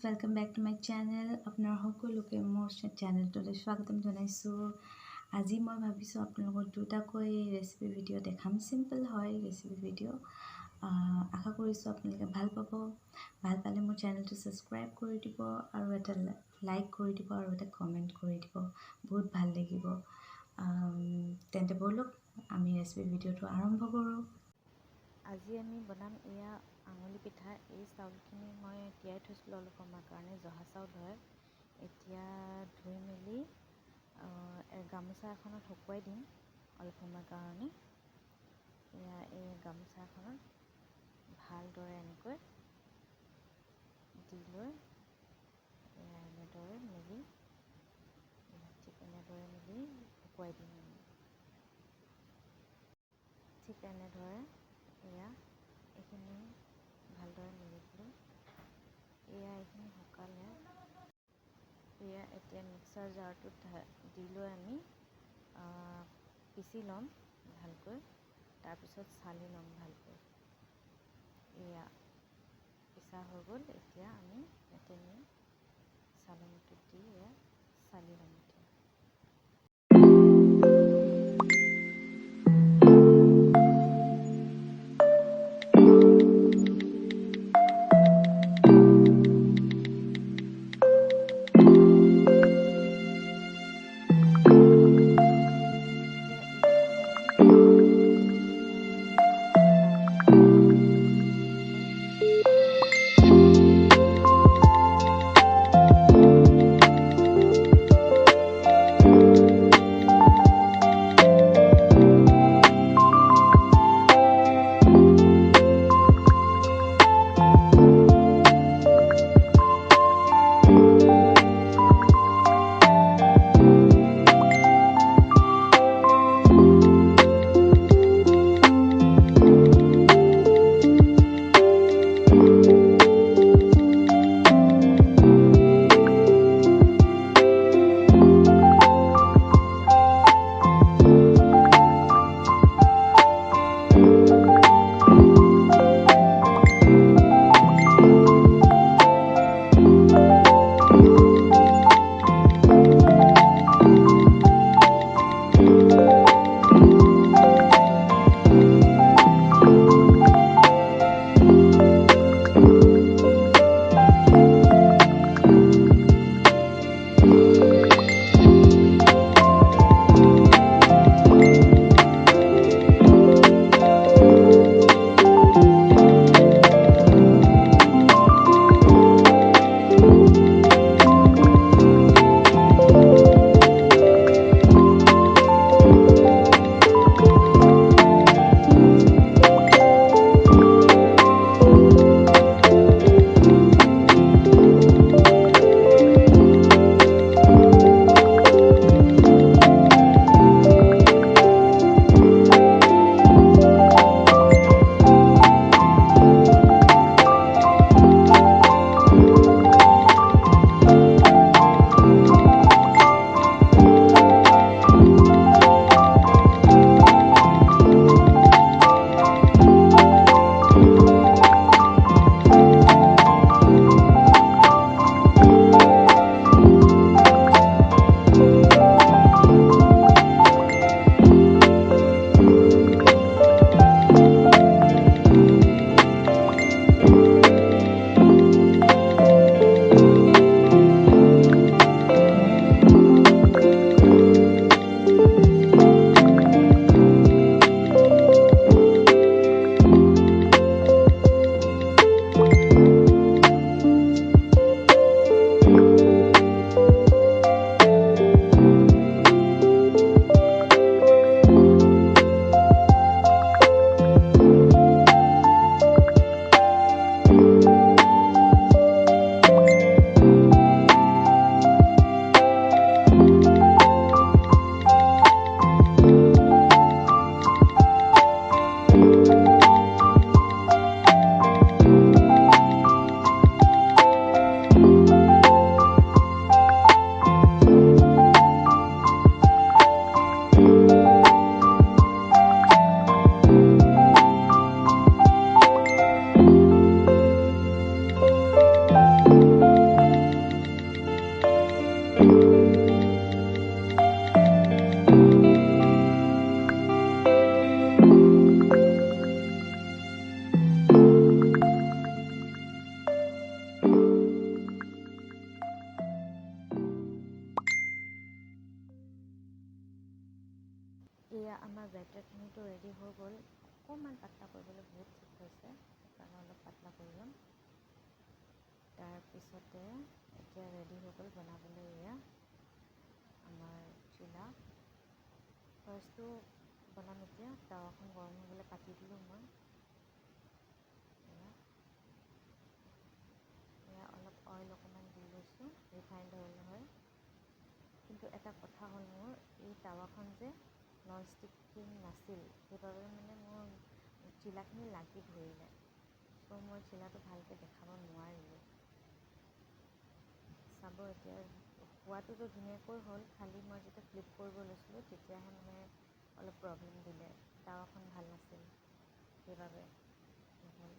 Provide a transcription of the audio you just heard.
welcome back to my channel. আপোনাৰ সকলোকে মোৰ চেনেলটোলৈ স্বাগতম জনাইছো। আজি মই ভাবিছো আপোনালোকক দুটাকৈ ৰেচিপি ভিডিও দেখাম। সিম্পল হয় ৰেচিপি ভিডিও। আশা কৰিছো আপোনালোকে ভাল পাব। ভাল পালে মোৰ চেনেলটো সাবস্ক্ৰাইব কৰি দিব আৰু এটা লাইক কৰি দিব আৰু এটা কমেন্ট কৰি দিব। বহুত ভাল লাগিব। তেন্তে বলক আমি ৰেচিপি ভিডিওটো আৰম্ভ কৰো। আজি আমি বনাম এয়া আঙুলি পিঠা। এই চাউলখিনি মই তিয়াই থৈছিলোঁ অলপ সময়ৰ কাৰণে, জহা চাউল হয়। এতিয়া ধুই মেলি গামোচা এখনত শুকুৱাই দিম অলপ সময়ৰ কাৰণে। এয়া এই গামোচা এখনত ভালদৰে এনেকৈ দি লৈ এনেদৰে মেলি ঠিক এনেদৰে মেলি শুকুৱাই দিম। ঠিক এনেদৰে এয়া এইখিনি ভালদৰে মেলি দিলোঁ। এয়া এইখিনি শুকালে এয়া এতিয়া মিক্সাৰ জাৰটোত দি লৈ আমি পিচি ল'ম ভালকৈ, তাৰপিছত চালি ল'ম ভালকৈ। এয়া পিছা হৈ গ'ল। এতিয়া আমি ইয়াতে নি চালনীটোত দি এয়া চালি ল'ম। এতিয়া বেটাৰখিনিতো ৰেডি হৈ গ'ল। অকণমান পাতলা কৰিবলৈ বহুত ঠিক হৈছে, সেইকাৰণে অলপ পাতলা কৰি ল'ম। তাৰপিছতে এতিয়া ৰেডি হৈ গ'ল বনাবলৈ এয়া আমাৰ চিলা। ফাৰ্ষ্টটো বনাম এতিয়া। টাৱাখন গৰম হ'বলৈ পাতি দিলোঁ মই। এয়া অলপ অইল অকণমান দি লৈছোঁ, ৰিফাইণ্ড অইল হয়। কিন্তু এটা কথা হ'ল, মোৰ এই টাৱাখন যে নন ষ্টিকি নাছিল, সেইবাবে মানে মোৰ চিলাখিনি লাগি ধৰিলে। চ' মই চিলাটো ভালকৈ দেখাব নোৱাৰিলোঁ। চাব এতিয়া হোৱাটোতো ধুনীয়াকৈ হ'ল, খালি মই যেতিয়া ফ্লিপ কৰিব লৈছিলোঁ তেতিয়াহে মানে অলপ প্ৰব্লেম দিলে। টাৱাখন ভাল নাছিল, সেইবাবে নহ'ল।